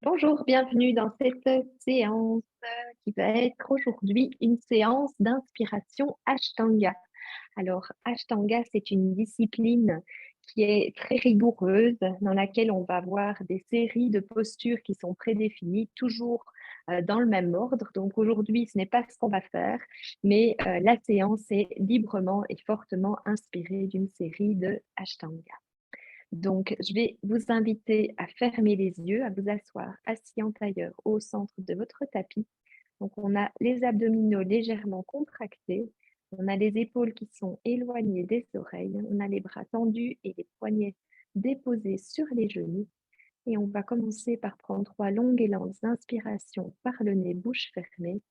Bonjour, bienvenue dans cette séance qui va être aujourd'hui une séance d'inspiration Ashtanga. Alors, Ashtanga, c'est une discipline qui est très rigoureuse, dans laquelle on va avoir des séries de postures qui sont prédéfinies, toujours dans le même ordre. Donc aujourd'hui, ce n'est pas ce qu'on va faire, mais la séance est librement et fortement inspirée d'une série de Ashtanga. Donc, je vais vous inviter à fermer les yeux, à vous asseoir assis en tailleur au centre de votre tapis. Donc, on a les abdominaux légèrement contractés, on a les épaules qui sont éloignées des oreilles, on a les bras tendus et les poignets déposés sur les genoux. Et on va commencer par prendre 3 longues et lentes inspirations par le nez, bouche fermée.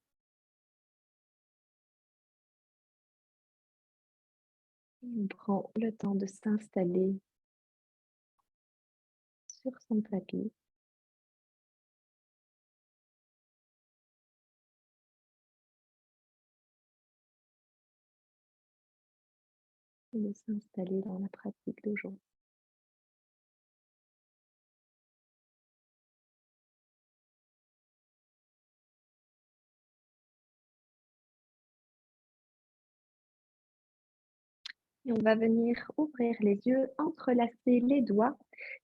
On prend le temps de s'installer sur son tapis et de s'installer dans la pratique d'aujourd'hui. Et on va venir ouvrir les yeux, entrelacer les doigts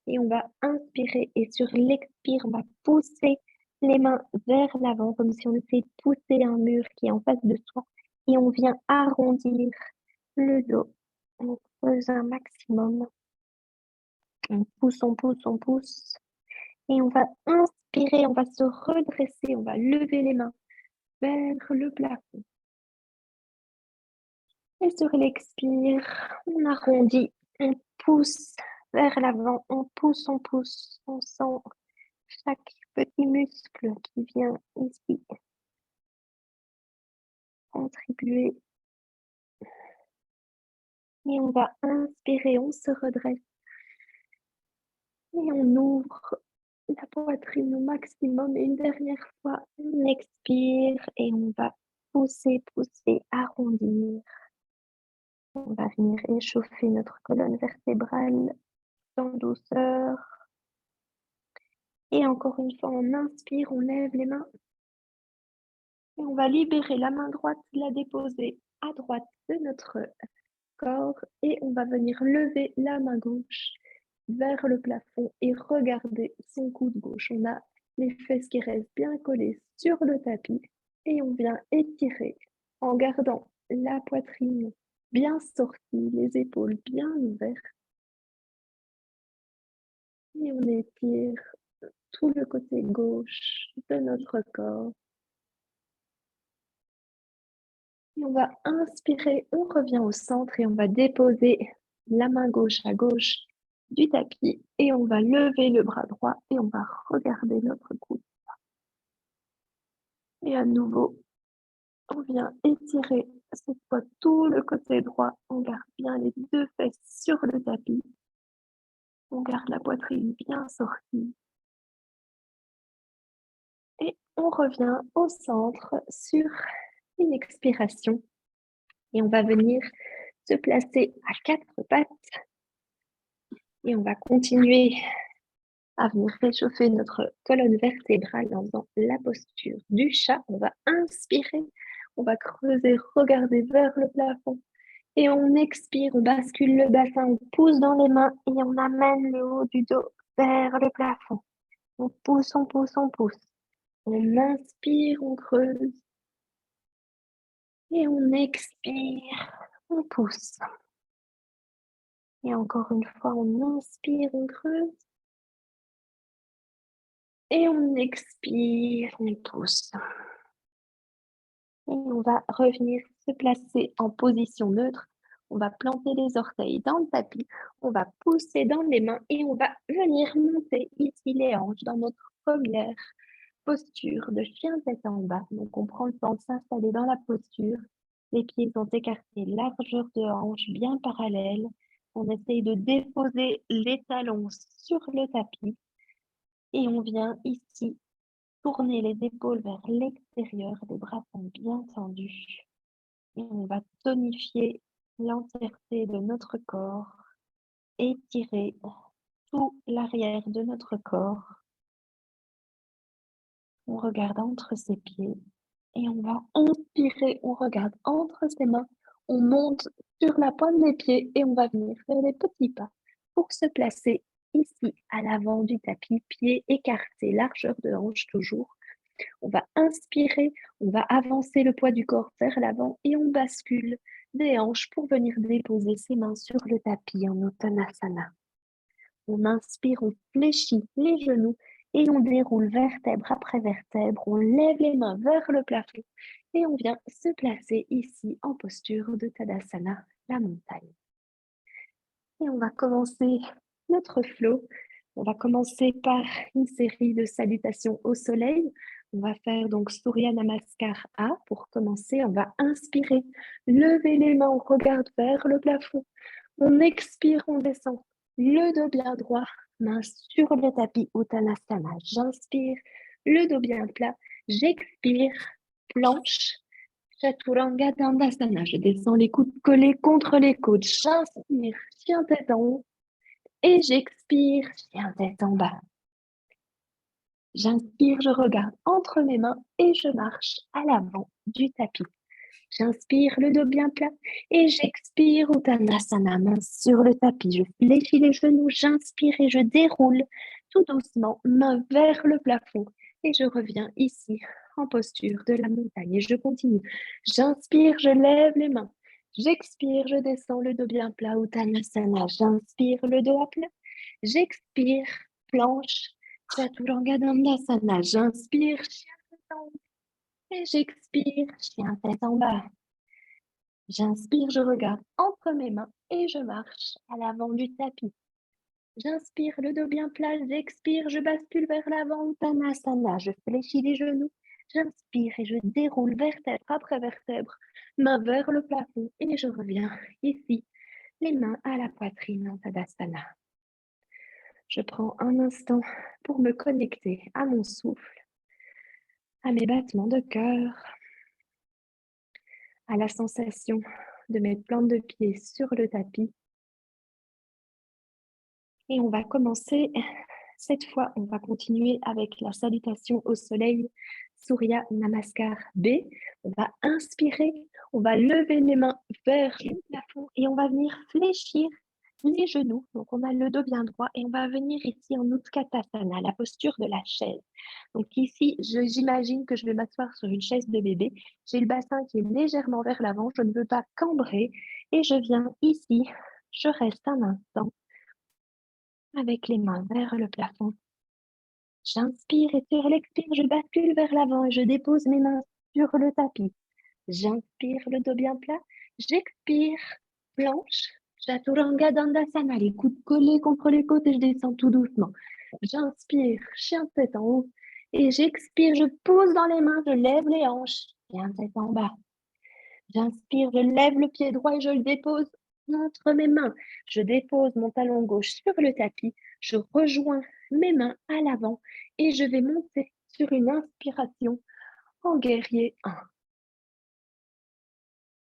et on va inspirer et sur l'expire, on va pousser les mains vers l'avant comme si on essayait de pousser un mur qui est en face de soi et on vient arrondir le dos. On creuse un maximum. On pousse, on pousse, on pousse. Et on va inspirer, on va se redresser, on va lever les mains vers le plafond. Et sur l'expire, on arrondit, on pousse vers l'avant, on pousse, on sent chaque petit muscle qui vient ici contribuer. Et on va inspirer, on se redresse et on ouvre la poitrine au maximum. Et une dernière fois, on expire et on va pousser, pousser, arrondir. On va venir échauffer notre colonne vertébrale en douceur. Et encore une fois, on inspire, on lève les mains et on va libérer la main droite, la déposer à droite de notre corps et on va venir lever la main gauche vers le plafond et regarder son coude gauche. On a les fesses qui restent bien collées sur le tapis et on vient étirer en gardant la poitrine bien sortie, les épaules bien ouvertes et on étire tout le côté gauche de notre corps. Et on va inspirer, on revient au centre et on va déposer la main gauche à gauche du tapis et on va lever le bras droit et on va regarder notre coude. Et à nouveau, on vient étirer cette fois tout le côté droit. On garde bien les deux fesses sur le tapis. On garde la poitrine bien sortie. Et on revient au centre sur une expiration. Et on va venir se placer à quatre pattes. Et on va continuer à venir réchauffer notre colonne vertébrale en faisant la posture du chat. On va inspirer, on va creuser, regarder vers le plafond. Et on expire, on bascule le bassin, on pousse dans les mains et on amène le haut du dos vers le plafond. On pousse, on pousse, on pousse. On inspire, on creuse. Et on expire, on pousse. Et encore une fois, on inspire, on creuse. Et on expire, on pousse. Et on va revenir se placer en position neutre. On va planter les orteils dans le tapis. On va pousser dans les mains et on va venir monter ici les hanches dans notre première posture de chien tête en bas. Donc on prend le temps de s'installer dans la posture. Les pieds sont écartés, largeur de hanche bien parallèle. On essaye de déposer les talons sur le tapis et on vient ici tourner les épaules vers l'extérieur, les bras sont bien tendus. Et on va tonifier l'entièreté de notre corps, étirer tout l'arrière de notre corps. On regarde entre ses pieds et on va inspirer. On regarde entre ses mains. On monte sur la pointe des pieds et on va venir faire des petits pas pour se placer ici à l'avant du tapis, pieds écartés, largeur de hanche toujours. On va inspirer, on va avancer le poids du corps vers l'avant et on bascule des hanches pour venir déposer ses mains sur le tapis en Uttanasana. On inspire, on fléchit les genoux et on déroule vertèbre après vertèbre. On lève les mains vers le plafond et on vient se placer ici en posture de Tadasana, la montagne. Et on va commencer notre flow. On va commencer par une série de salutations au soleil. On va faire donc Surya Namaskar A pour commencer. On va inspirer, lever les mains, on regarde vers le plafond. On expire, on descend. Le dos bien droit, main sur le tapis Uttanasana. J'inspire, le dos bien plat. J'expire, planche. Chaturanga Dandasana. Je descends les coudes collés contre les côtes. J'inspire, chien tête en haut. Et j'expire, chien tête en bas. J'inspire, je regarde entre mes mains et je marche à l'avant du tapis. J'inspire, le dos bien plat et j'expire, Uttanasana, main sur le tapis. Je fléchis les genoux, j'inspire et je déroule tout doucement, main vers le plafond. Et je reviens ici en posture de la montagne et je continue. J'inspire, je lève les mains. J'expire, je descends le dos bien plat, Uttanasana. J'inspire, le dos à plat. J'expire, planche, Chaturanga Dandasana. J'inspire, chien tête en haut. Et j'expire, chien tête en bas. J'inspire, je regarde entre mes mains et je marche à l'avant du tapis. J'inspire, le dos bien plat, j'expire, je bascule vers l'avant, Uttanasana, je fléchis les genoux. J'inspire et je déroule vertèbre après vertèbre, main vers le plafond et je reviens ici, les mains à la poitrine en Tadasana. Je prends un instant pour me connecter à mon souffle, à mes battements de cœur, à la sensation de mes plantes de pied sur le tapis. Et on va commencer, cette fois, on va continuer avec la salutation au soleil, Surya Namaskar B. On va inspirer, on va lever les mains vers le plafond et on va venir fléchir les genoux. Donc, on a le dos bien droit et on va venir ici en Utkatasana, la posture de la chaise. Donc ici, j'imagine que je vais m'asseoir sur une chaise de bébé. J'ai le bassin qui est légèrement vers l'avant, je ne veux pas cambrer et je viens ici, je reste un instant avec les mains vers le plafond. J'inspire et sur l'expire, je bascule vers l'avant et je dépose mes mains sur le tapis. J'inspire, le dos bien plat. J'expire, planche. Chaturanga Dandasana, les coudes collés contre les côtes et je descends tout doucement. J'inspire, chien tête en haut. Et j'expire, je pose dans les mains, je lève les hanches. Chien tête en bas. J'inspire, je lève le pied droit et je le dépose entre mes mains. Je dépose mon talon gauche sur le tapis. Je rejoins mes mains à l'avant et je vais monter sur une inspiration en guerrier 1.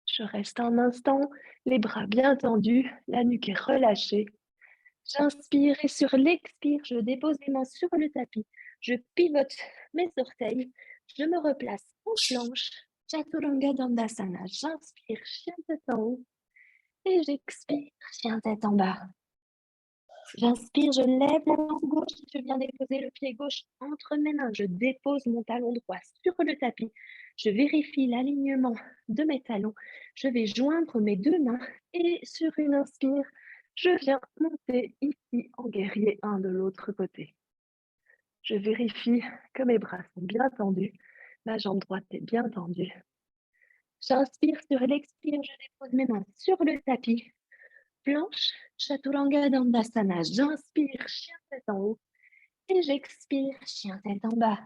Je reste un instant, les bras bien tendus, la nuque est relâchée. J'inspire et sur l'expire, je dépose les mains sur le tapis. Je pivote mes orteils. Je me replace en planche. Chaturanga Dandasana. J'inspire, chien tête en haut. Et j'expire, chien tête en bas. J'inspire, je lève la main gauche. Je viens déposer le pied gauche entre mes mains. Je dépose mon talon droit sur le tapis. Je vérifie l'alignement de mes talons. Je vais joindre mes deux mains et sur une inspire, je viens monter ici en guerrier 1 de l'autre côté. Je vérifie que mes bras sont bien tendus. Ma jambe droite est bien tendue. J'inspire sur l'expire, je dépose mes mains sur le tapis. Planche, Chaturanga Dandasana. J'inspire, chien tête en haut. Et j'expire, chien tête en bas.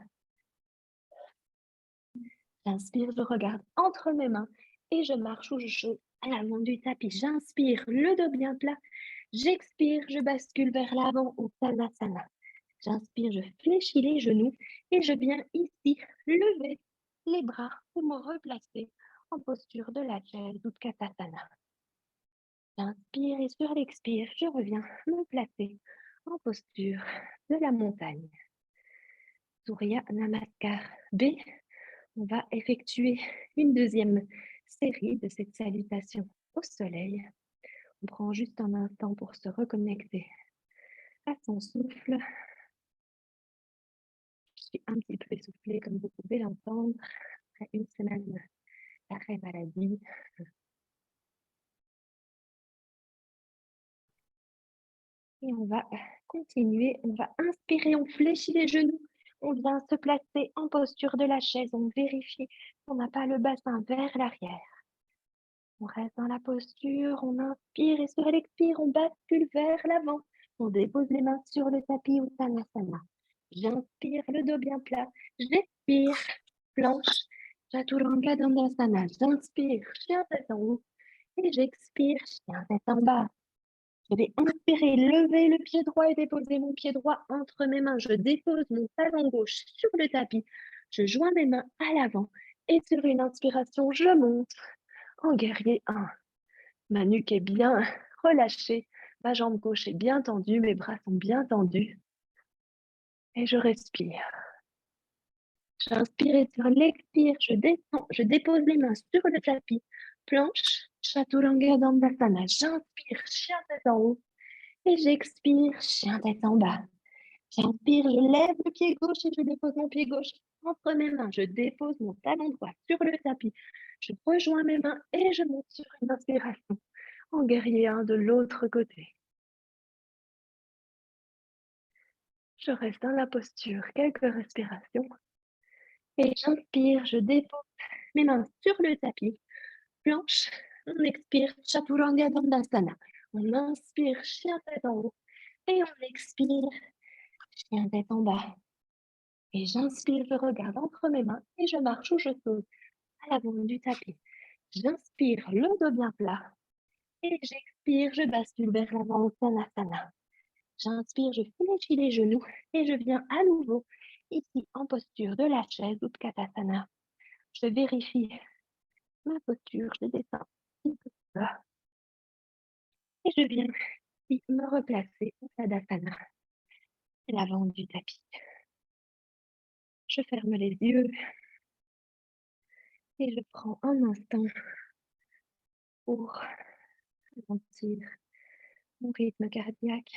J'inspire, je regarde entre mes mains et je marche ou je saute à l'avant du tapis. J'inspire, le dos bien plat. J'expire, je bascule vers l'avant au Uttanasana. J'inspire, je fléchis les genoux et je viens ici lever les bras pour me replacer en posture de la chaise Utkatasana. J'inspire et sur l'expire, je reviens me placer en posture de la montagne. Surya Namaskar B. On va effectuer une deuxième série de cette salutation au soleil. On prend juste un instant pour se reconnecter à son souffle. Je suis un petit peu essoufflée, comme vous pouvez l'entendre, après une semaine d'arrêt maladie. Et on va continuer, on va inspirer, on fléchit les genoux, on vient se placer en posture de la chaise, on vérifie qu'on n'a pas le bassin vers l'arrière. On reste dans la posture, on inspire et sur l'expire, on bascule vers l'avant. On dépose les mains sur le tapis Uttanasana. J'inspire, le dos bien plat. J'expire, planche, Chaturanga Dandasana. J'inspire, chien tête en haut. Et j'expire, chien tête en bas. Je vais inspirer, lever le pied droit et déposer mon pied droit entre mes mains. Je dépose mon talon gauche sur le tapis. Je joins mes mains à l'avant. Et sur une inspiration, je monte en guerrier 1. Ma nuque est bien relâchée. Ma jambe gauche est bien tendue. Mes bras sont bien tendus. Et je respire. J'inspire et sur l'expire, je descends. Je dépose les mains sur le tapis. Planche, Chaturanga Dandasana. J'inspire, chien tête en haut. Et j'expire, chien tête en bas. J'inspire, je lève le pied gauche et je dépose mon pied gauche entre mes mains. Je dépose mon talon droit sur le tapis. Je rejoins mes mains et je monte sur une inspiration en guerrier 1 de l'autre côté. Je reste dans la posture, quelques respirations. Et j'inspire, je dépose mes mains sur le tapis. Planche, on expire, Chaturanga Dandasana. On inspire, chien tête en haut. Et on expire, chien tête en bas. Et j'inspire, je regarde entre mes mains et je marche ou je saute à l'avant du tapis. J'inspire, le dos bien plat. Et j'expire, je bascule vers l'avant au Uttanasana. J'inspire, je fléchis les genoux et je viens à nouveau ici en posture de la chaise Utkatasana. Je vérifie ma posture, je descends un peu bas et je viens ici me replacer au Tadasana, l'avant du tapis. Je ferme les yeux et je prends un instant pour ralentir mon rythme cardiaque.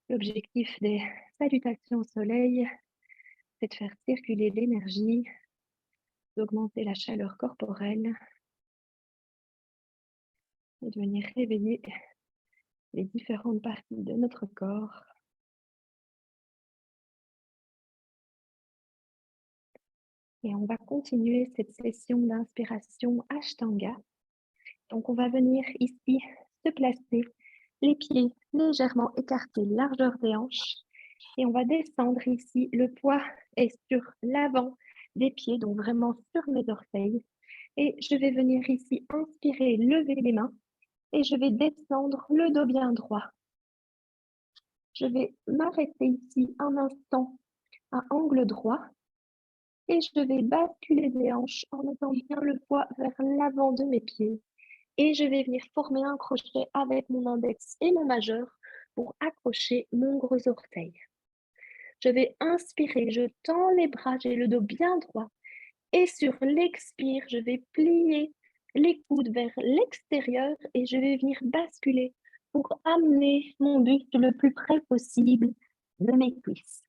L'objectif des salutations au soleil, c'est de faire circuler l'énergie, d'augmenter la chaleur corporelle et de venir réveiller les différentes parties de notre corps. Et on va continuer cette session d'inspiration Ashtanga. Donc, on va venir ici se placer, les pieds légèrement écartés, largeur des hanches. Et on va descendre ici. Le poids est sur l'avant des pieds, donc vraiment sur mes orteils. Et je vais venir ici inspirer, lever les mains. Et je vais descendre le dos bien droit. Je vais m'arrêter ici un instant à angle droit. Et je vais basculer les hanches en mettant bien le poids vers l'avant de mes pieds. Et je vais venir former un crochet avec mon index et mon majeur pour accrocher mon gros orteil. Je vais inspirer, je tends les bras, j'ai le dos bien droit. Et sur l'expire, je vais plier les coudes vers l'extérieur et je vais venir basculer pour amener mon buste le plus près possible de mes cuisses.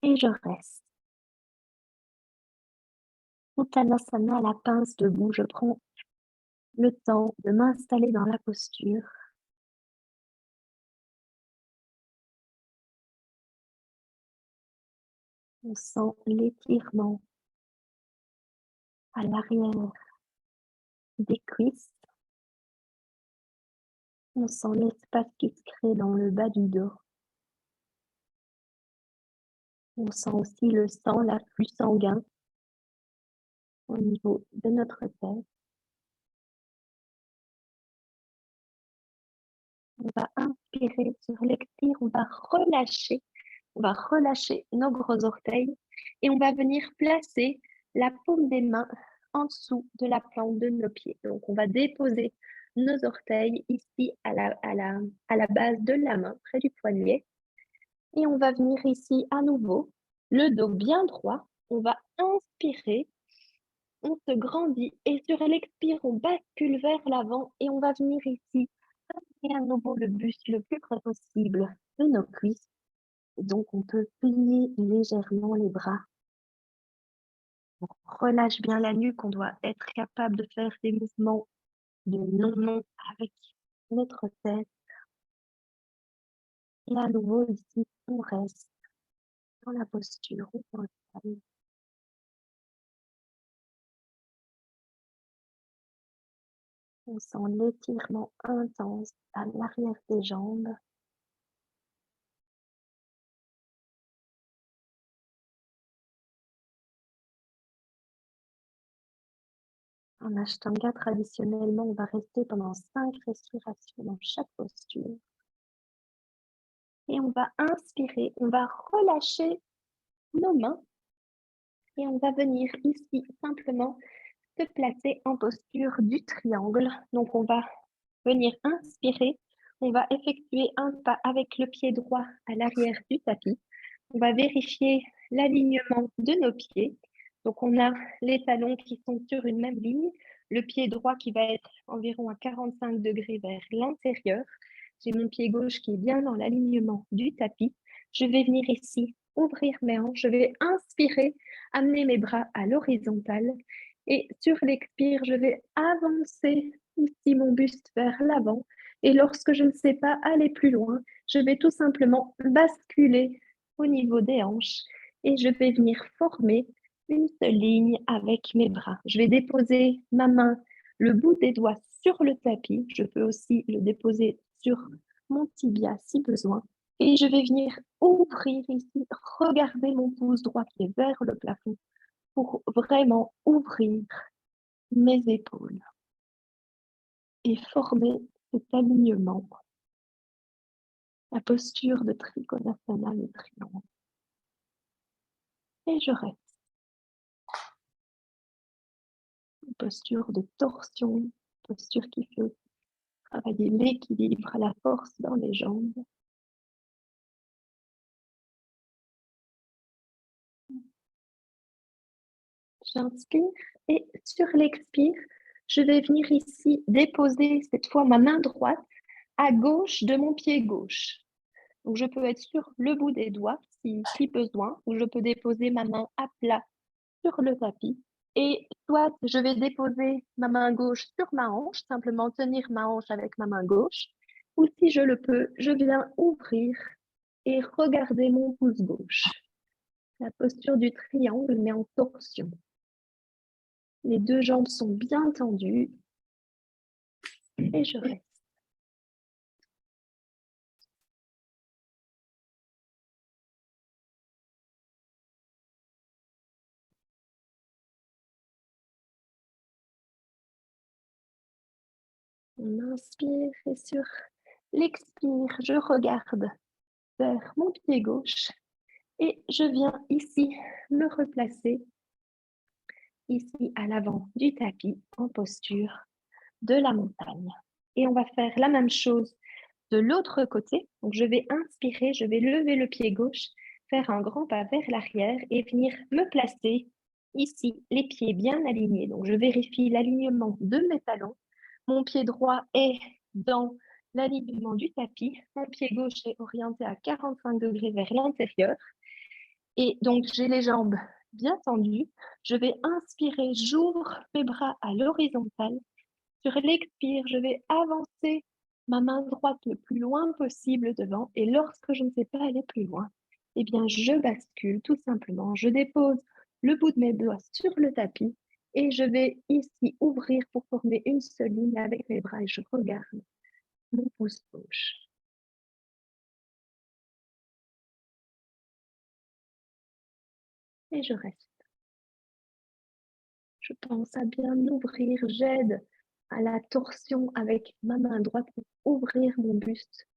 Et je reste. Uttanasana, la pince debout, je prends le temps de m'installer dans la posture. On sent l'étirement à l'arrière des cuisses. On sent l'espace qui se crée dans le bas du dos. On sent aussi le sang, l'afflux sanguin au niveau de notre tête. On va inspirer sur l'expire, on va relâcher nos gros orteils et on va venir placer la paume des mains en dessous de la plante de nos pieds. Donc, on va déposer nos orteils ici à la base de la main, près du poignet. Et on va venir ici à nouveau, le dos bien droit. On va inspirer, on se grandit et sur l'expire, on bascule vers l'avant et on va venir ici et à nouveau le buste le plus près possible de nos cuisses. Donc, on peut plier légèrement les bras. On relâche bien la nuque. On doit être capable de faire des mouvements de non-non avec notre tête. Et à nouveau, ici, on reste dans la posture. On s'installe. On sent l'étirement intense à l'arrière des jambes. En Ashtanga, traditionnellement, on va rester pendant 5 respirations dans chaque posture. Et on va inspirer, on va relâcher nos mains et on va venir ici simplement se placer en posture du triangle. Donc, on va venir inspirer. On va effectuer un pas avec le pied droit à l'arrière du tapis. On va vérifier l'alignement de nos pieds. Donc, on a les talons qui sont sur une même ligne, le pied droit qui va être environ à 45 degrés vers l'intérieur. J'ai mon pied gauche qui est bien dans l'alignement du tapis. Je vais venir ici ouvrir mes hanches. Je vais inspirer, amener mes bras à l'horizontale. Et sur l'expire, je vais avancer ici mon buste vers l'avant. Et lorsque je ne sais pas aller plus loin, je vais tout simplement basculer au niveau des hanches et je vais venir former une seule ligne avec mes bras. Je vais déposer ma main, le bout des doigts sur le tapis. Je peux aussi le déposer sur mon tibia si besoin. Et je vais venir ouvrir ici, regarder mon pouce droit qui est vers le plafond pour vraiment ouvrir mes épaules et former cet alignement, la posture de Trikonasana, le triangle. Et je reste. Une posture de torsion, posture qui fait travailler l'équilibre, la force dans les jambes. J'inspire et sur l'expire, je vais venir ici déposer cette fois ma main droite à gauche de mon pied gauche. Donc, je peux être sur le bout des doigts si besoin, ou je peux déposer ma main à plat sur le tapis. Et soit je vais déposer ma main gauche sur ma hanche, simplement tenir ma hanche avec ma main gauche, ou si je le peux, je viens ouvrir et regarder mon pouce gauche. La posture du triangle, mais en torsion. Les deux jambes sont bien tendues et je reste. On inspire et sur l'expire, je regarde vers mon pied gauche et je viens ici me replacer, ici à l'avant du tapis, en posture de la montagne. Et on va faire la même chose de l'autre côté. Donc, je vais inspirer, je vais lever le pied gauche, faire un grand pas vers l'arrière et venir me placer ici, les pieds bien alignés. Donc, je vérifie l'alignement de mes talons. Mon pied droit est dans l'alignement du tapis. Mon pied gauche est orienté à 45 degrés vers l'intérieur. Et donc, j'ai les jambes bien tendues. Je vais inspirer, j'ouvre mes bras à l'horizontale. Sur l'expire, je vais avancer ma main droite le plus loin possible devant. Et lorsque je ne sais pas aller plus loin, eh bien, je bascule tout simplement. Je dépose le bout de mes doigts sur le tapis et je vais ici ouvrir pour former une seule ligne avec mes bras et je regarde mon pouce gauche. Et je reste. Je pense à bien ouvrir. J'aide à la torsion avec ma main droite pour ouvrir mon buste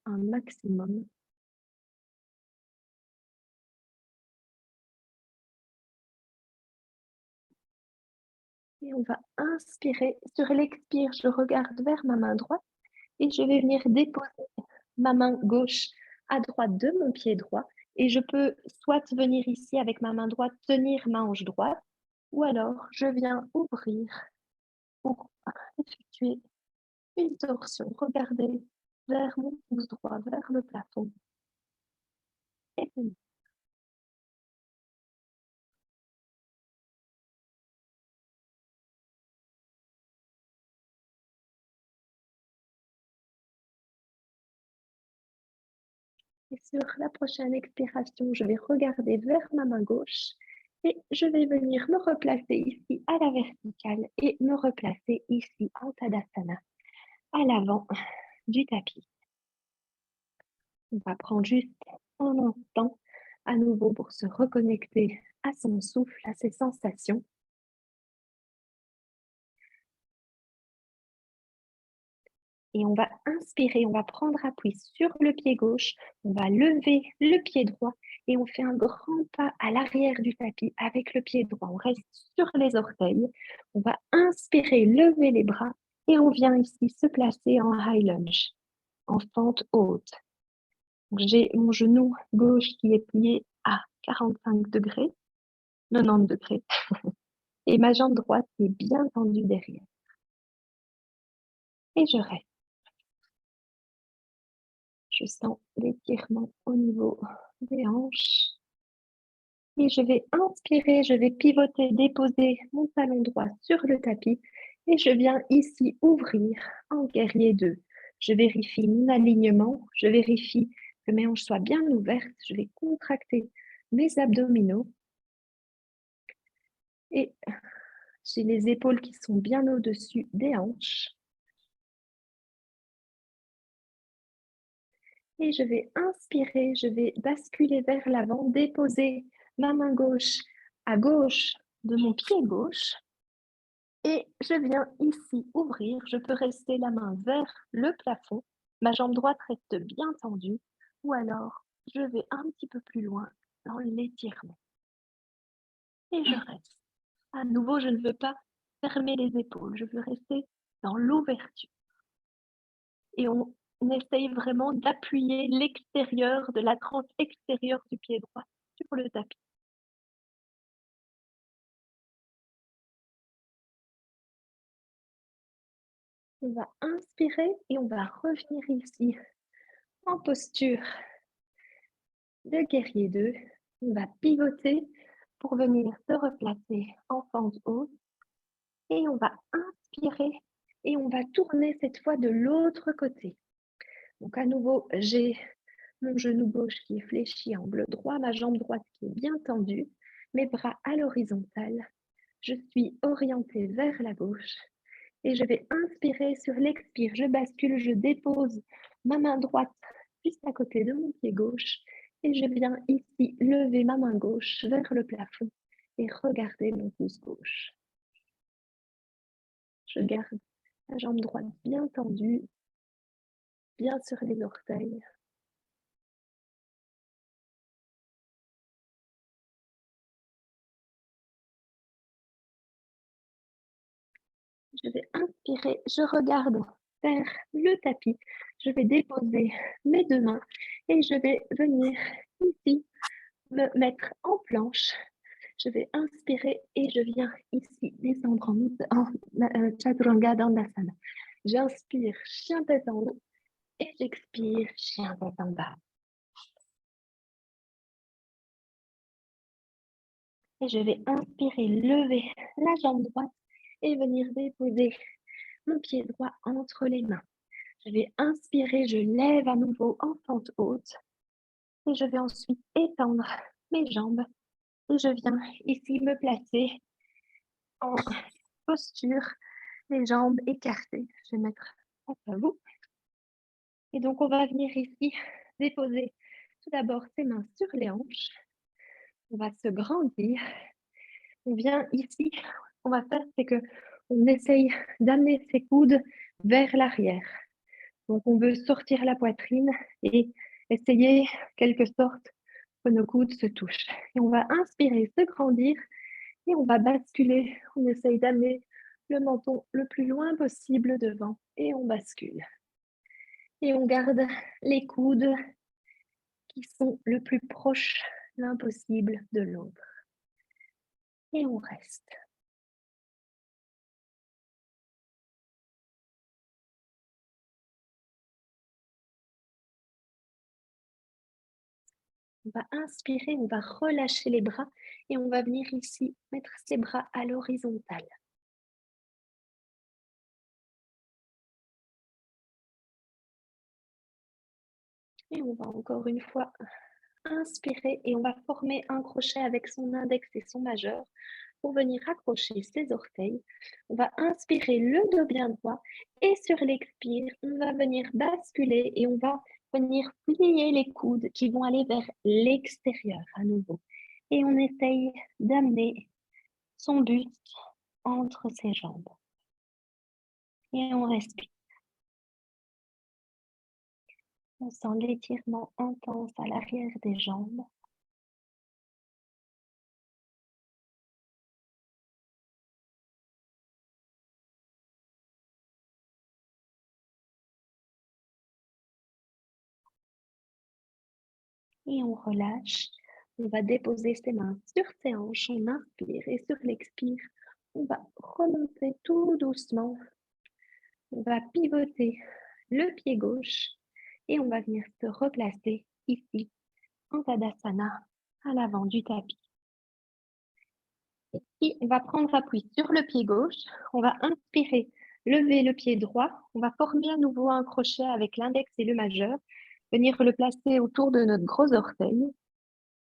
un maximum. Et on va inspirer. Sur l'expire, je regarde vers ma main droite et je vais venir déposer ma main gauche à droite de mon pied droit et je peux soit venir ici avec ma main droite, tenir ma hanche droite, ou alors je viens ouvrir pour effectuer une torsion. Regardez vers mon pouce droit, vers le plafond. Et venir. Et sur la prochaine expiration, je vais regarder vers ma main gauche et je vais venir me replacer ici à la verticale et me replacer ici en Tadasana, à l'avant du tapis. On va prendre juste un instant à nouveau pour se reconnecter à son souffle, à ses sensations. Et on va inspirer, on va prendre appui sur le pied gauche, on va lever le pied droit et on fait un grand pas à l'arrière du tapis avec le pied droit. On reste sur les orteils, on va inspirer, lever les bras et on vient ici se placer en high lunge, en fente haute. J'ai mon genou gauche qui est plié à 45 degrés, 90 degrés, et ma jambe droite qui est bien tendue derrière. Et je reste. Je sens l'étirement au niveau des hanches. Et je vais inspirer, je vais pivoter, déposer mon talon droit sur le tapis et je viens ici ouvrir en guerrier 2. Je vérifie mon alignement, je vérifie que mes hanches soient bien ouvertes, je vais contracter mes abdominaux et j'ai les épaules qui sont bien au-dessus des hanches. Et je vais inspirer, je vais basculer vers l'avant, déposer ma main gauche à gauche de mon pied gauche. Et je viens ici ouvrir, je peux rester la main vers le plafond, ma jambe droite reste bien tendue, ou alors je vais un petit peu plus loin dans l'étirement. Et je reste. À nouveau, je ne veux pas fermer les épaules, je veux rester dans l'ouverture. Et on essaye vraiment d'appuyer l'extérieur de la tranche extérieure du pied droit sur le tapis. On va inspirer et on va revenir ici en posture de guerrier 2. On va pivoter pour venir se replacer en fente haute et on va inspirer et on va tourner cette fois de l'autre côté. Donc à nouveau, j'ai mon genou gauche qui est fléchi angle droit, ma jambe droite qui est bien tendue, mes bras à l'horizontale. Je suis orientée vers la gauche et je vais inspirer sur l'expire. Je bascule, je dépose ma main droite juste à côté de mon pied gauche et je viens ici lever ma main gauche vers le plafond et regarder mon pouce gauche. Je garde la jambe droite bien tendue, bien sur les orteils. Je vais inspirer, je regarde vers le tapis. Je vais déposer mes deux mains et je vais venir ici me mettre en planche. Je vais inspirer et je viens ici descendre en Chaturanga Dandasana. J'inspire, chien tête en haut et j'expire, chien tête en bas. Et je vais inspirer, lever la jambe droite et venir déposer mon pied droit entre les mains. Je vais inspirer, je lève à nouveau en fente haute et je vais ensuite étendre mes jambes et je viens ici me placer en posture, les jambes écartées. Je vais mettre face à vous. Et donc, on va venir ici déposer tout d'abord ses mains sur les hanches. On va se grandir. On vient ici, ce qu'on va faire, c'est que on essaye d'amener ses coudes vers l'arrière. Donc, on veut sortir la poitrine et essayer, quelque sorte, que nos coudes se touchent. Et on va inspirer, se grandir et on va basculer. On essaye d'amener le menton le plus loin possible devant et on bascule. Et on garde les coudes qui sont le plus proches l'un possible de l'autre. Et on reste. On va inspirer, on va relâcher les bras et on va venir ici mettre ses bras à l'horizontale. Et on va encore une fois inspirer et on va former un crochet avec son index et son majeur pour venir accrocher ses orteils. On va inspirer le dos bien droit et sur l'expire, on va venir basculer et on va venir plier les coudes qui vont aller vers l'extérieur à nouveau. Et on essaye d'amener son buste entre ses jambes. Et on respire. On sent l'étirement intense à l'arrière des jambes. Et on relâche. On va déposer ses mains sur ses hanches. On inspire et sur l'expire, on va remonter tout doucement. On va pivoter le pied gauche et on va venir se replacer ici en Tadasana à l'avant du tapis. Et on va prendre appui sur le pied gauche. On va inspirer, lever le pied droit. On va former à nouveau un crochet avec l'index et le majeur. Venir le placer autour de notre gros orteil.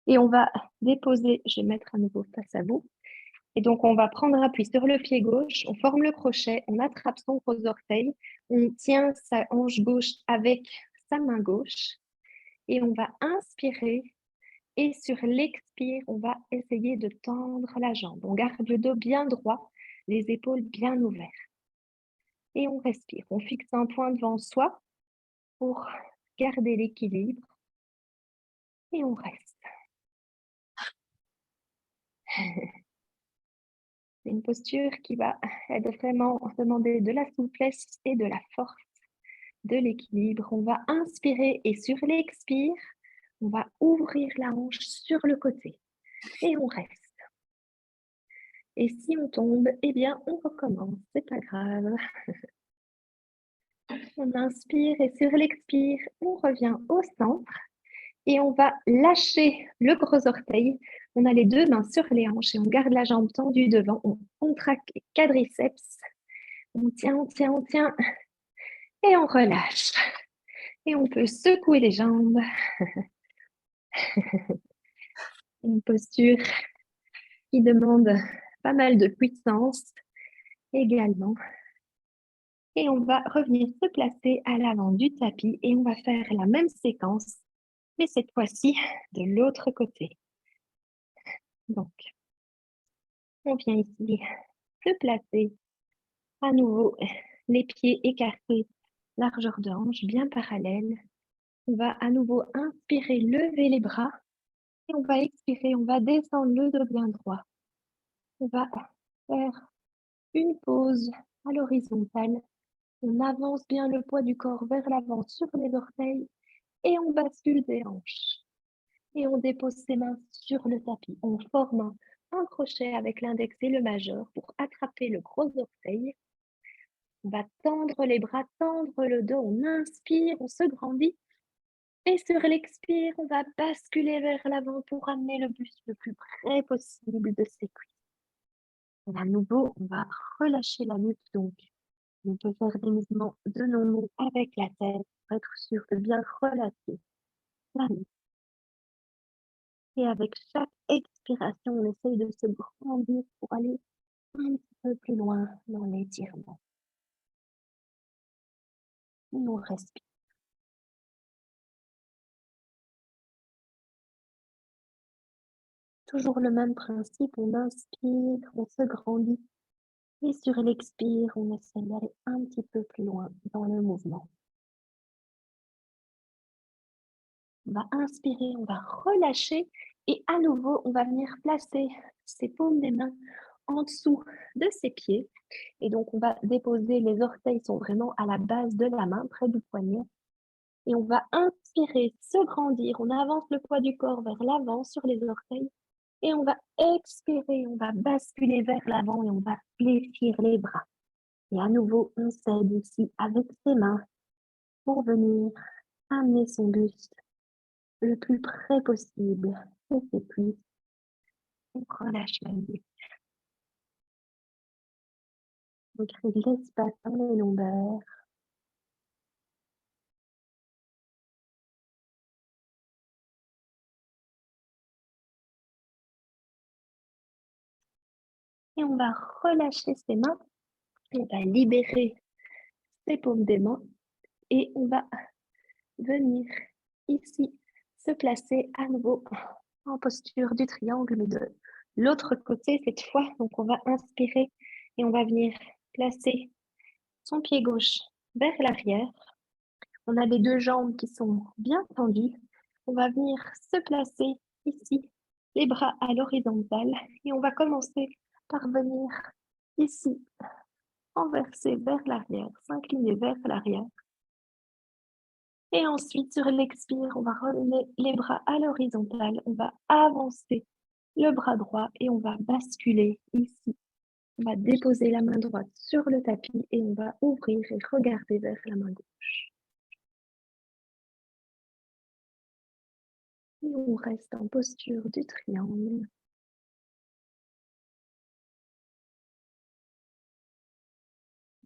Et on va déposer, je vais mettre à nouveau face à vous. Et donc, on va prendre appui sur le pied gauche, on forme le crochet, on attrape son gros orteil, on tient sa hanche gauche avec sa main gauche et on va inspirer. Et sur l'expire, on va essayer de tendre la jambe. On garde le dos bien droit, les épaules bien ouvertes. Et on respire. On fixe un point devant soi pour garder l'équilibre. Et on reste. C'est une posture qui va vraiment demander de la souplesse et de la force, de l'équilibre. On va inspirer et sur l'expire, on va ouvrir la hanche sur le côté et on reste. Et si on tombe, eh bien, on recommence, c'est pas grave. On inspire et sur l'expire, on revient au centre et on va lâcher le gros orteil. On a les deux mains sur les hanches et on garde la jambe tendue devant. On contracte les quadriceps. On tient, on tient, on tient et on relâche. Et on peut secouer les jambes. Une posture qui demande pas mal de puissance également. Et on va revenir se placer à l'avant du tapis et on va faire la même séquence, mais cette fois-ci de l'autre côté. Donc, on vient ici se placer à nouveau, les pieds écartés, largeur de hanche bien parallèle. On va à nouveau inspirer, lever les bras et on va expirer, on va descendre le dos bien droit. On va faire une pause à l'horizontale. On avance bien le poids du corps vers l'avant sur les orteils et on bascule des hanches. Et on dépose ses mains sur le tapis. On forme un crochet avec l'index et le majeur pour attraper le gros orteil. On va tendre les bras, tendre le dos. On inspire, on se grandit. Et sur l'expire, on va basculer vers l'avant pour amener le buste le plus près possible de ses cuisses. À nouveau, on va relâcher la nuque. Donc, on peut faire des mouvements de non-mots avec la tête pour être sûr de bien relâcher la nuque. Et avec chaque expiration, on essaye de se grandir pour aller un petit peu plus loin dans l'étirement. Et on respire. Toujours le même principe, on inspire, on se grandit. Et sur l'expire, on essaie d'aller un petit peu plus loin dans le mouvement. On va inspirer, on va relâcher et à nouveau, on va venir placer ses paumes des mains en dessous de ses pieds. Et donc, on va déposer, les orteils sont vraiment à la base de la main, près du poignet. Et on va inspirer, se grandir. On avance le poids du corps vers l'avant sur les orteils. Et on va expirer, on va basculer vers l'avant et on va fléchir les bras. Et à nouveau, on s'aide ici avec ses mains pour venir amener son buste le plus près possible de ses cuisses. On relâche la nuque. On crée de l'espace dans les lombaires. Et on va relâcher ses mains. On va libérer ses paumes des mains. Et on va venir ici se placer à nouveau en posture du triangle, mais de l'autre côté cette fois. Donc on va inspirer et on va venir placer son pied gauche vers l'arrière. On a les deux jambes qui sont bien tendues. On va venir se placer ici, les bras à l'horizontale. Et on va commencer par venir ici, renverser vers l'arrière, s'incliner vers l'arrière. Et ensuite, sur l'expire, on va ramener les bras à l'horizontale. On va avancer le bras droit et on va basculer ici. On va déposer la main droite sur le tapis et on va ouvrir et regarder vers la main gauche. Et on reste en posture du triangle.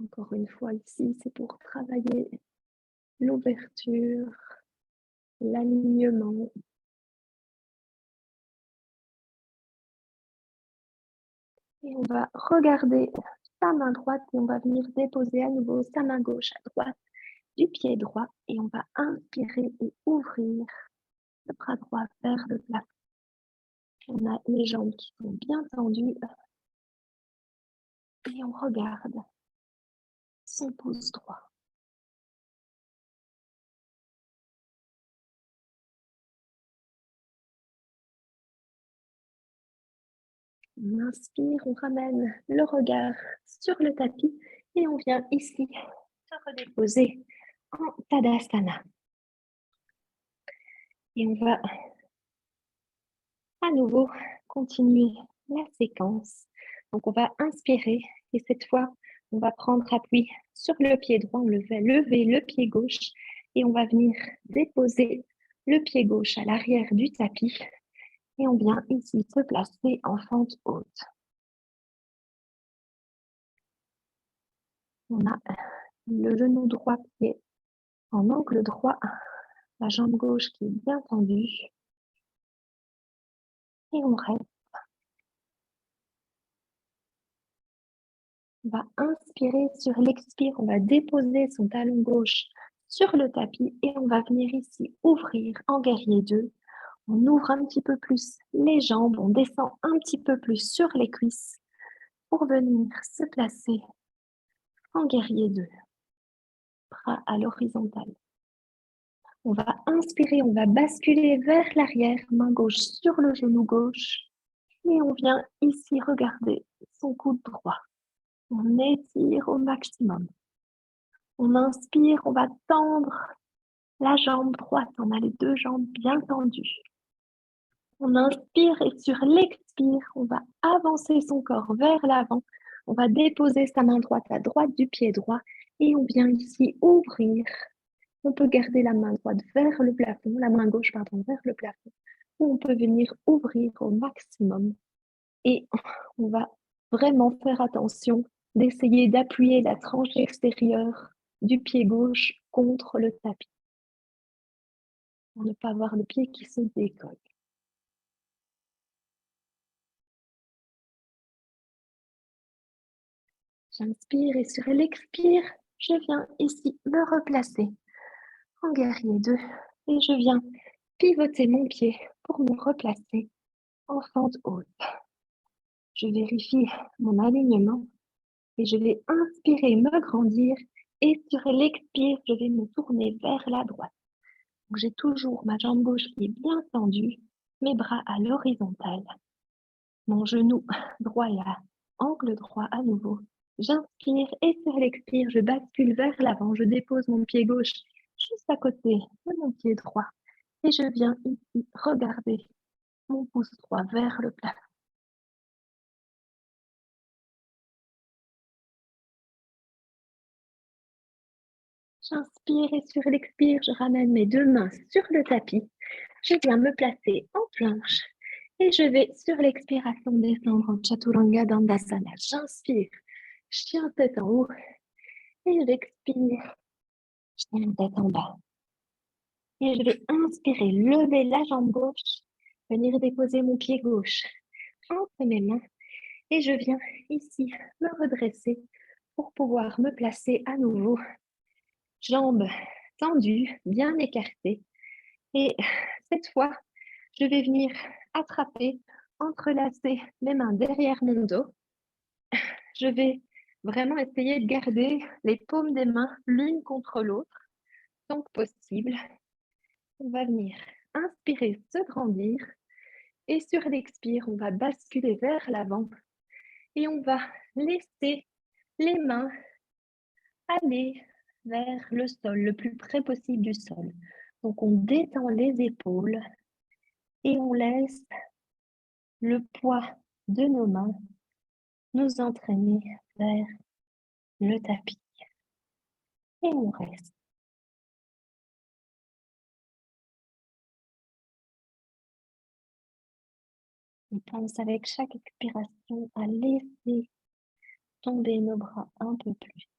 Encore une fois ici, c'est pour travailler l'ouverture, l'alignement. Et on va regarder sa main droite et on va venir déposer à nouveau sa main gauche à droite du pied droit et on va inspirer et ouvrir le bras droit vers le plafond. On a les jambes qui sont bien tendues et on regarde son pouce droit. On inspire, on ramène le regard sur le tapis et on vient ici se redéposer en Tadasana. Et on va à nouveau continuer la séquence. Donc on va inspirer et cette fois, on va prendre appui sur le pied droit, on va lever le pied gauche et on va venir déposer le pied gauche à l'arrière du tapis et on vient ici se placer en fente haute. On a le genou droit qui est en angle droit, la jambe gauche qui est bien tendue et on reste. On va inspirer sur l'expire, on va déposer son talon gauche sur le tapis et on va venir ici ouvrir en guerrier 2. On ouvre un petit peu plus les jambes, on descend un petit peu plus sur les cuisses pour venir se placer en guerrier 2. Bras à l'horizontale. On va inspirer, on va basculer vers l'arrière, main gauche sur le genou gauche et on vient ici regarder son coude droit. On étire au maximum. On inspire, on va tendre la jambe droite. On a les deux jambes bien tendues. On inspire et sur l'expire, on va avancer son corps vers l'avant. On va déposer sa main droite à droite du pied droit et on vient ici ouvrir. On peut garder la main droite vers le plafond, la main gauche, pardon, vers le plafond. Ou on peut venir ouvrir au maximum. Et on va vraiment faire attention d'essayer d'appuyer la tranche extérieure du pied gauche contre le tapis pour ne pas avoir le pied qui se décolle. J'inspire et sur l'expire, je viens ici me replacer en guerrier 2 et je viens pivoter mon pied pour me replacer en fente haute. Je vérifie mon alignement et je vais inspirer, me grandir et sur l'expire, je vais me tourner vers la droite. Donc, j'ai toujours ma jambe gauche qui est bien tendue, mes bras à l'horizontale. Mon genou droit est à angle droit à nouveau. J'inspire et sur l'expire, je bascule vers l'avant. Je dépose mon pied gauche juste à côté de mon pied droit. Et je viens ici regarder mon pouce droit vers le plafond. J'inspire et sur l'expire, je ramène mes deux mains sur le tapis. Je viens me placer en planche et je vais sur l'expiration descendre en Chaturanga Dandasana. J'inspire, chien tête en haut et j'expire, chien tête en bas. Et je vais inspirer, lever la jambe gauche, venir déposer mon pied gauche entre mes mains et je viens ici me redresser pour pouvoir me placer à nouveau, jambes tendues, bien écartées. Et cette fois, je vais venir attraper, entrelacer mes mains derrière mon dos. Je vais vraiment essayer de garder les paumes des mains l'une contre l'autre, tant que possible. On va venir inspirer, se grandir. Et sur l'expire, on va basculer vers l'avant. Et on va laisser les mains aller vers le sol, le plus près possible du sol. Donc, on détend les épaules et on laisse le poids de nos mains nous entraîner vers le tapis. Et on reste. On pense avec chaque expiration à laisser tomber nos bras un peu plus.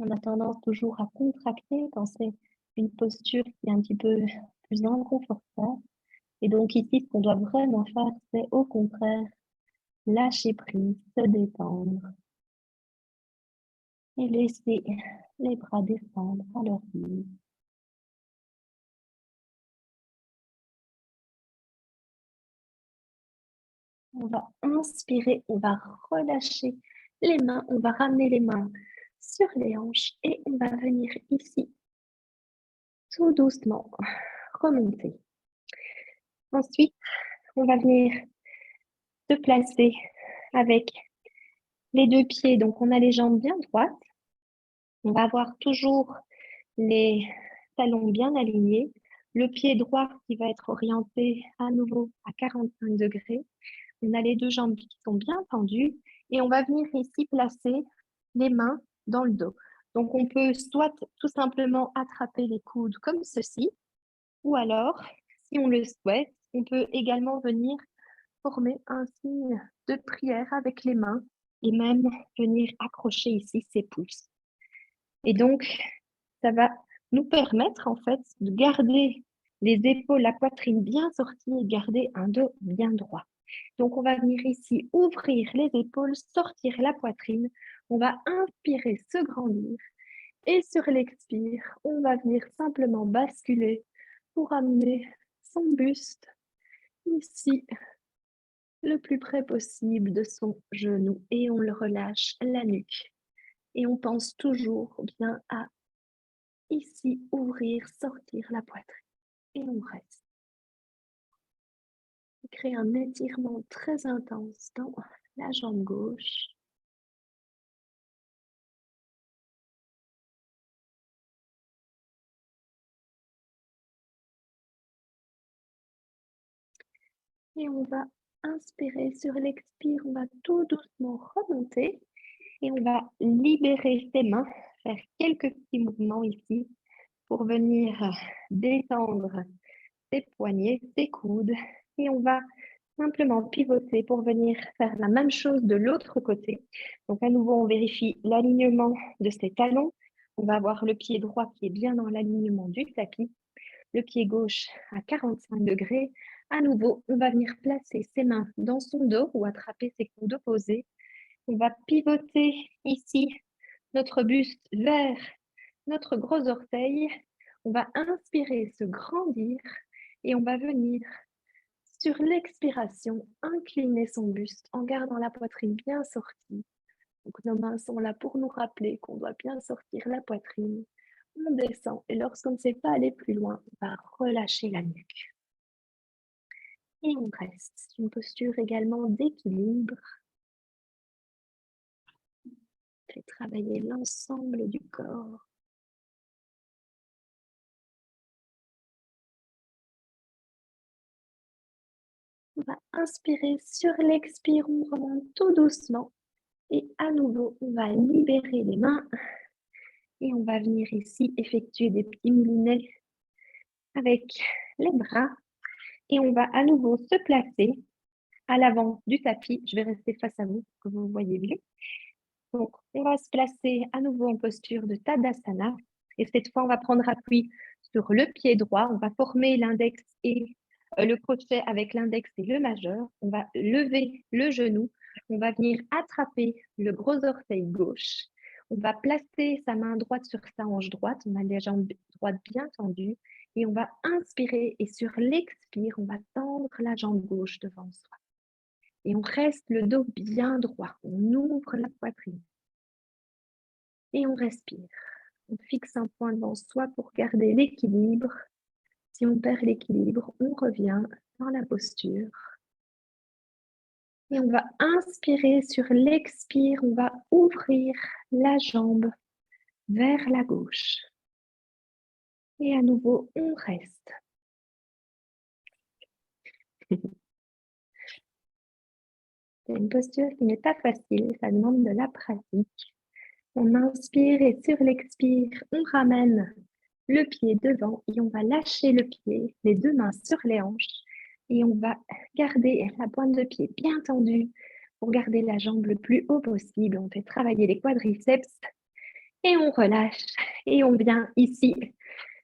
On a tendance toujours à contracter quand c'est une posture qui est un petit peu plus inconfortable. Et donc ici, ce qu'on doit vraiment faire, c'est au contraire lâcher prise, se détendre et laisser les bras descendre à leur guise. On va inspirer, on va relâcher les mains, on va ramener les mains sur les hanches et on va venir ici, tout doucement, remonter. Ensuite, on va venir se placer avec les deux pieds. Donc, on a les jambes bien droites. On va avoir toujours les talons bien alignés. Le pied droit qui va être orienté à nouveau à 45 degrés. On a les deux jambes qui sont bien tendues et on va venir ici placer les mains dans le dos. Donc, on peut soit tout simplement attraper les coudes comme ceci, ou alors, si on le souhaite, on peut également venir former un signe de prière avec les mains et même venir accrocher ici ses pouces. Et donc, ça va nous permettre en fait de garder les épaules, la poitrine bien sortie et garder un dos bien droit. Donc, on va venir ici ouvrir les épaules, sortir la poitrine. On va inspirer, se grandir. Et sur l'expire, on va venir simplement basculer pour amener son buste ici, le plus près possible de son genou. Et on le relâche la nuque. Et on pense toujours bien à ici ouvrir, sortir la poitrine. Et on reste. On crée un étirement très intense dans la jambe gauche. Et on va inspirer sur l'expire, on va tout doucement remonter et on va libérer ses mains, faire quelques petits mouvements ici pour venir détendre ses poignets, ses coudes et on va simplement pivoter pour venir faire la même chose de l'autre côté. Donc à nouveau, on vérifie l'alignement de ses talons. On va avoir le pied droit qui est bien dans l'alignement du tapis, le pied gauche à 45 degrés. À nouveau, on va venir placer ses mains dans son dos ou attraper ses coudes opposés. On va pivoter ici notre buste vers notre gros orteil. On va inspirer, se grandir et on va venir sur l'expiration, incliner son buste en gardant la poitrine bien sortie. Donc, nos mains sont là pour nous rappeler qu'on doit bien sortir la poitrine. On descend et lorsqu'on ne sait pas aller plus loin, on va relâcher la nuque. Et on reste. C'est une posture également d'équilibre. Fais travailler l'ensemble du corps. On va inspirer sur l'expire, on remonte tout doucement. Et à nouveau, on va libérer les mains et on va venir ici effectuer des petits moulinets avec les bras. Et on va à nouveau se placer à l'avant du tapis. Je vais rester face à vous, que vous voyez bien. Donc, on va se placer à nouveau en posture de Tadasana. Et cette fois, on va prendre appui sur le pied droit. On va former l'index et le crochet avec l'index et le majeur. On va lever le genou. On va venir attraper le gros orteil gauche. On va placer sa main droite sur sa hanche droite. On a les jambes droites bien tendues. Et on va inspirer. Et sur l'expire, on va tendre la jambe gauche devant soi. Et on reste le dos bien droit. On ouvre la poitrine. Et on respire. On fixe un point devant soi pour garder l'équilibre. Si on perd l'équilibre, on revient dans la posture. Et on va inspirer sur l'expire. On va ouvrir la jambe vers la gauche. Et à nouveau, on reste. C'est une posture qui n'est pas facile. Ça demande de la pratique. On inspire et sur l'expire, on ramène le pied devant et on va lâcher le pied, les deux mains sur les hanches et on va garder la pointe de pied bien tendue pour garder la jambe le plus haut possible. On fait travailler les quadriceps et on relâche et on vient ici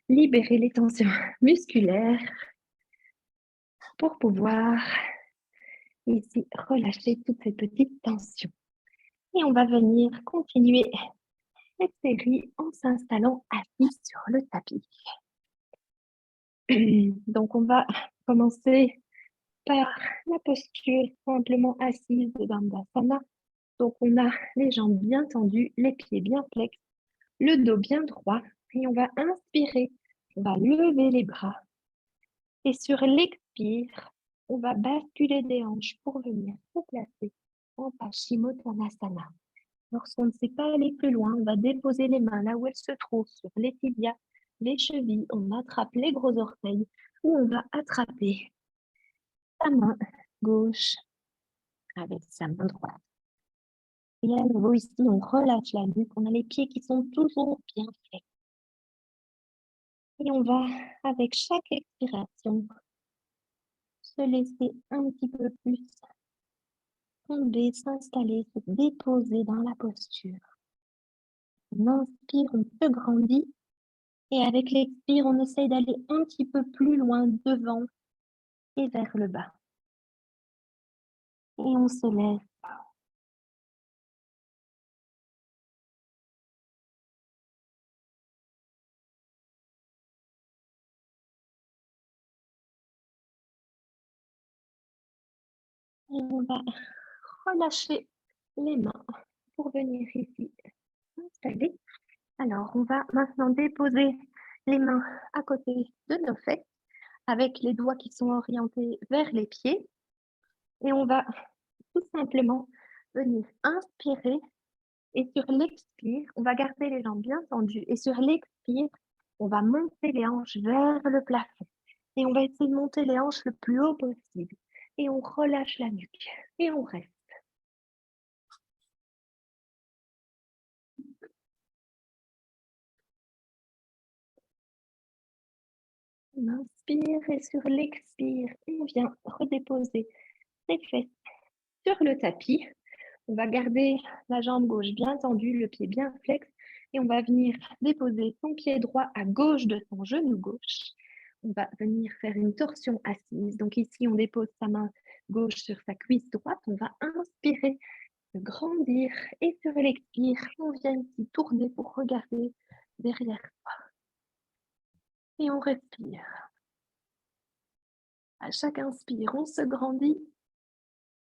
libérer les tensions musculaires pour pouvoir ici relâcher toutes ces petites tensions. Et on va venir continuer cette série en s'installant assis sur le tapis. Donc, on va commencer par la posture simplement assise de Dandasana. Donc, on a les jambes bien tendues, les pieds bien flex, le dos bien droit. Et on va inspirer, on va lever les bras. Et sur l'expire, on va basculer des hanches pour venir se placer en Paschimottanasana. Lorsqu'on ne sait pas aller plus loin, on va déposer les mains là où elles se trouvent, sur les tibias, les chevilles. On attrape les gros orteils ou on va attraper sa main gauche avec sa main droite. Et à nouveau ici, on relâche la nuque. On a les pieds qui sont toujours bien faits. Et on va, avec chaque expiration, se laisser un petit peu plus tomber, s'installer, se déposer dans la posture. On inspire, on se grandit. Et avec l'expire, on essaye d'aller un petit peu plus loin devant et vers le bas. Et on se lève. Et on va relâcher les mains pour venir ici s'installer. Alors, on va maintenant déposer les mains à côté de nos fesses avec les doigts qui sont orientés vers les pieds. Et on va tout simplement venir inspirer. Et sur l'expire, on va garder les jambes bien tendues. Et sur l'expire, on va monter les hanches vers le plafond. Et on va essayer de monter les hanches le plus haut possible. Et on relâche la nuque. Et on reste. On inspire et sur l'expire, on vient redéposer les fesses sur le tapis. On va garder la jambe gauche bien tendue, le pied bien flex. Et on va venir déposer son pied droit à gauche de son genou gauche. On va venir faire une torsion assise. Donc ici, on dépose sa main gauche sur sa cuisse droite. On va inspirer, se grandir. Et sur l'expire, on vient ici tourner pour regarder derrière soi. Et on respire. À chaque inspire, on se grandit.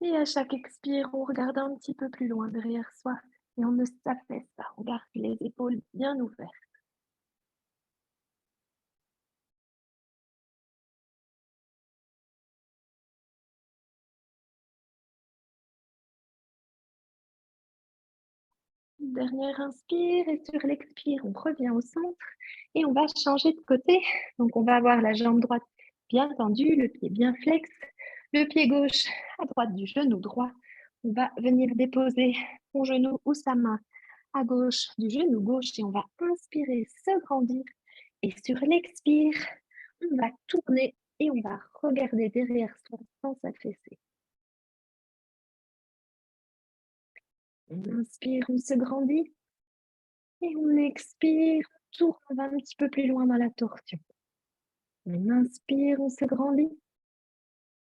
Et à chaque expire, on regarde un petit peu plus loin derrière soi. Et on ne s'affaisse pas. On garde les épaules bien ouvertes. Dernière inspire et sur l'expire, on revient au centre et on va changer de côté. Donc, on va avoir la jambe droite bien tendue, le pied bien flex, le pied gauche à droite du genou droit. On va venir déposer son genou ou sa main à gauche du genou gauche et on va inspirer, se grandir. Et sur l'expire, on va tourner et on va regarder derrière soi sans s'affaisser. On inspire, on se grandit. Et on expire, on tourne, on va un petit peu plus loin dans la torsion. On inspire, on se grandit.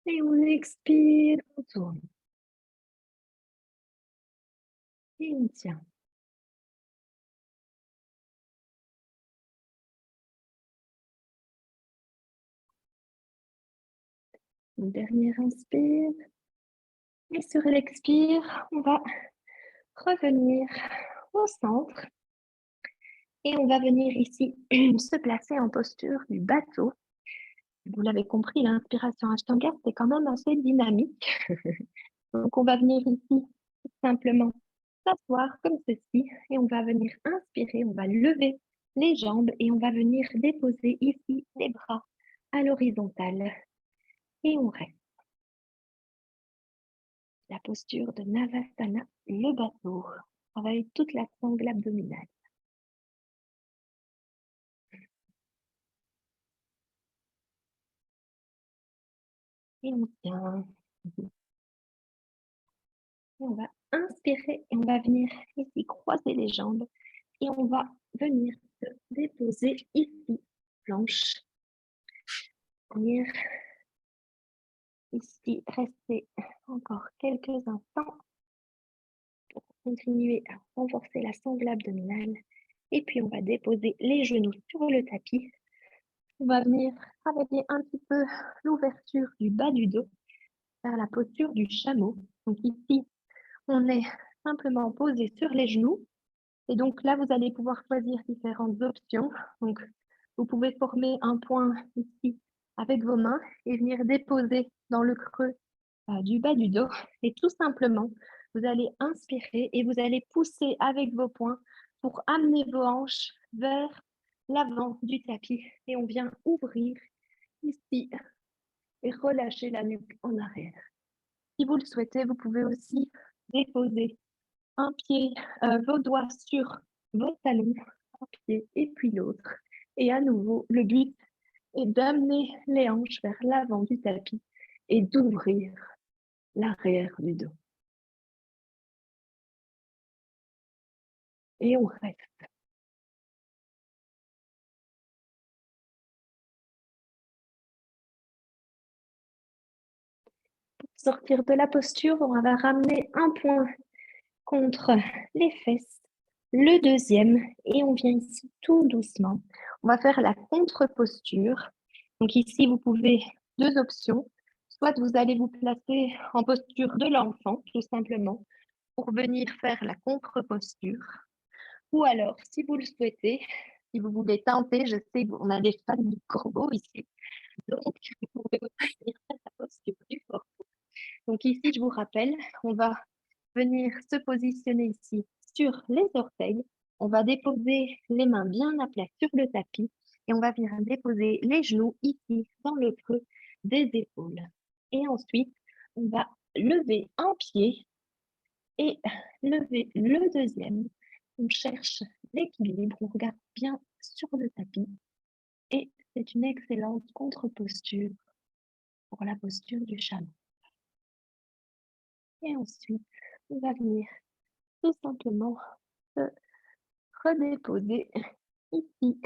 Et on expire, on tourne. Et on tient. Une dernière inspire. Et sur l'expire, on va revenir au centre. Et on va venir ici se placer en posture du bateau. Vous l'avez compris, l'inspiration Ashtanga, c'est quand même assez dynamique. Donc, on va venir ici tout simplement s'asseoir comme ceci et on va venir inspirer, on va lever les jambes et on va venir déposer ici les bras à l'horizontale et on reste. La posture de Navasana, le bateau. On travaille toute la sangle abdominale. Et on tient. Et on va inspirer et on va venir ici croiser les jambes et on va venir se déposer ici, planche. Venir ici, rester encore quelques instants pour continuer à renforcer la sangle abdominale. Et puis, on va déposer les genoux sur le tapis. On va venir travailler un petit peu l'ouverture du bas du dos vers la posture du chameau. Donc ici, on est simplement posé sur les genoux. Et donc là, vous allez pouvoir choisir différentes options. Donc, vous pouvez former un point ici avec vos mains et venir déposer dans le creux du bas du dos. Et tout simplement, vous allez inspirer et vous allez pousser avec vos poings pour amener vos hanches vers l'avant du tapis. Et on vient ouvrir ici et relâcher la nuque en arrière. Si vous le souhaitez, vous pouvez aussi déposer un pied, vos doigts sur vos talons, un pied et puis l'autre. Et à nouveau, le but est d'amener les hanches vers l'avant du tapis et d'ouvrir l'arrière du dos. Et on reste. Pour sortir de la posture, on va ramener un point contre les fesses, le deuxième, et on vient ici tout doucement. On va faire la contre-posture. Donc ici, vous pouvez deux options. Soit vous allez vous placer en posture de l'enfant, tout simplement, pour venir faire la contre-posture. Ou alors, si vous le souhaitez, si vous voulez tenter, je sais qu'on a des fans du corbeau ici, donc vous pouvez aussi venir faire la posture du corbeau. Donc ici, je vous rappelle, on va venir se positionner ici sur les orteils. On va déposer les mains bien à plat sur le tapis et on va venir déposer les genoux ici dans le creux des épaules. Et ensuite, on va lever un pied et lever le deuxième. On cherche l'équilibre, on regarde bien sur le tapis et c'est une excellente contre-posture pour la posture du chameau. Et ensuite, on va venir tout simplement se redéposer ici.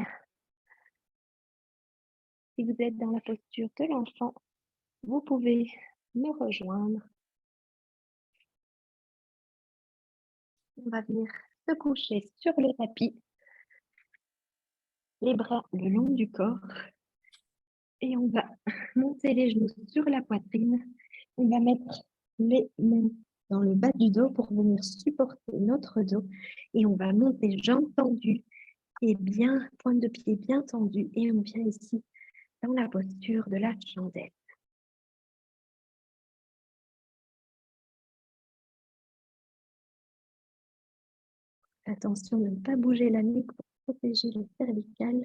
Si vous êtes dans la posture de l'enfant, vous pouvez me rejoindre. On va venir se coucher sur le tapis, les bras le long du corps. Et on va monter les genoux sur la poitrine. On va mettre les mains dans le bas du dos pour venir supporter notre dos. Et on va monter jambes tendues et bien, pointe de pied bien tendue. Et on vient ici dans la posture de la chandelle. Attention de ne pas bouger la nuque pour protéger les cervicales.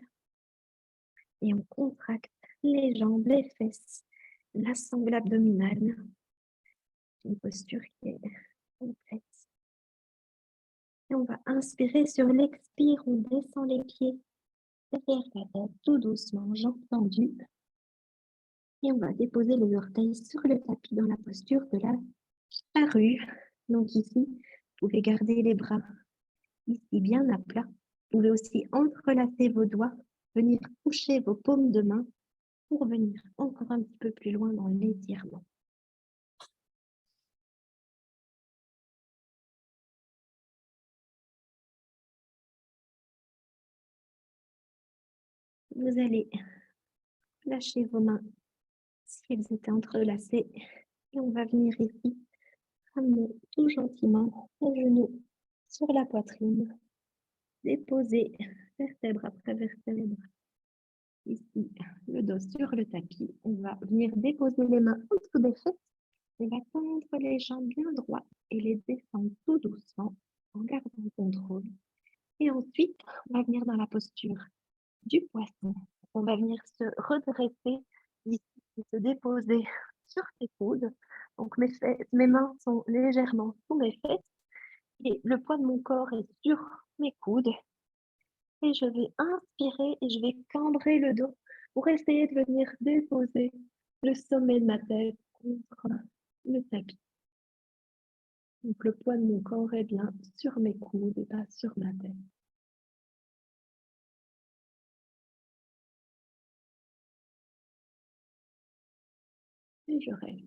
Et on contracte les jambes, les fesses, la sangle abdominale. Une posture qui est complète. Et on va inspirer sur l'expire, on descend les pieds derrière la tête, tout doucement, jambes tendues. Et on va déposer les orteils sur le tapis dans la posture de la charrue. Donc ici, vous pouvez garder les bras ici bien à plat. Vous pouvez aussi entrelacer vos doigts, venir toucher vos paumes de main pour venir encore un petit peu plus loin dans l'étirement. Vous allez lâcher vos mains si elles étaient entrelacées et on va venir ici ramener tout gentiment les genoux sur la poitrine, déposer vertèbre après vertèbre. Ici, le dos sur le tapis. On va venir déposer les mains en dessous des fesses. On va tendre les jambes bien droites et les descendre tout doucement en gardant le contrôle. Et ensuite, on va venir dans la posture du poisson. On va venir se redresser ici et se déposer sur ses coudes. Donc mes mains sont légèrement sous mes fesses et le poids de mon corps est sur mes coudes. Et je vais inspirer et je vais cambrer le dos pour essayer de venir déposer le sommet de ma tête contre le tapis. Donc le poids de mon corps est bien sur mes coudes et pas sur ma tête. Et je reste.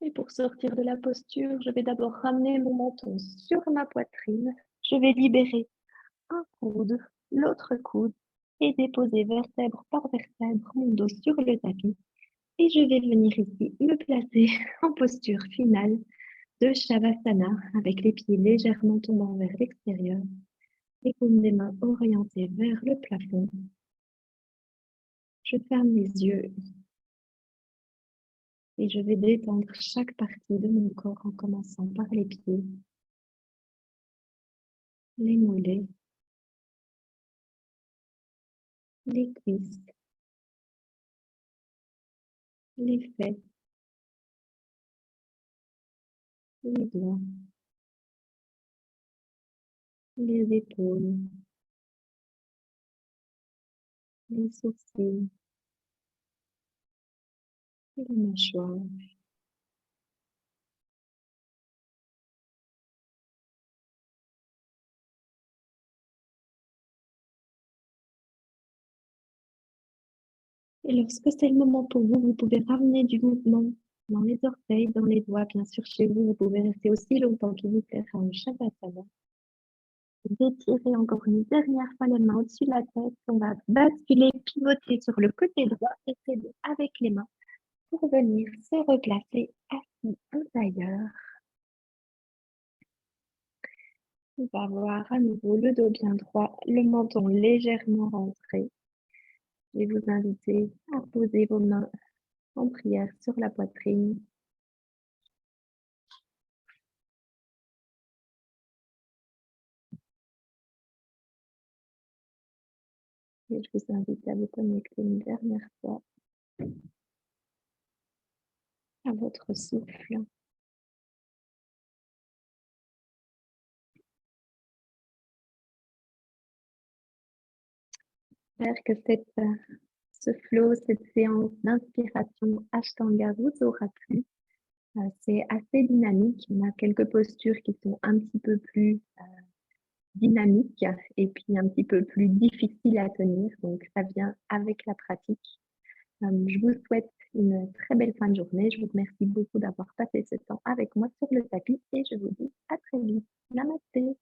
Et pour sortir de la posture, je vais d'abord ramener mon menton sur ma poitrine. Je vais libérer un coude, l'autre coude et déposer vertèbre par vertèbre mon dos sur le tapis. Et je vais venir ici me placer en posture finale de Shavasana avec les pieds légèrement tombant vers l'extérieur, les paumes des mains orientées vers le plafond. Je ferme les yeux et je vais détendre chaque partie de mon corps en commençant par les pieds, les mollets, les cuisses, les fesses, les doigts, les épaules, les sourcils et les mâchoires. Et lorsque c'est le moment pour vous, vous pouvez ramener du mouvement dans les orteils, dans les doigts. Bien sûr, chez vous, vous pouvez rester aussi longtemps qu'il vous plaira en Shavasana. Vous étirez encore une dernière fois les mains au-dessus de la tête. On va basculer, pivoter sur le côté droit et s'aider avec les mains pour venir se replacer assis en tailleur. On va avoir à nouveau le dos bien droit, le menton légèrement rentré. Je vais vous inviter à poser vos mains en prière sur la poitrine. Et je vous invite à vous connecter une dernière fois à votre souffle. J'espère que ce flow, cette séance d'inspiration Ashtanga vous aura plu. C'est assez dynamique. On a quelques postures qui sont un petit peu plus dynamiques et puis un petit peu plus difficiles à tenir. Donc, ça vient avec la pratique. Je vous souhaite une très belle fin de journée. Je vous remercie beaucoup d'avoir passé ce temps avec moi sur le tapis et je vous dis à très vite. Namasté.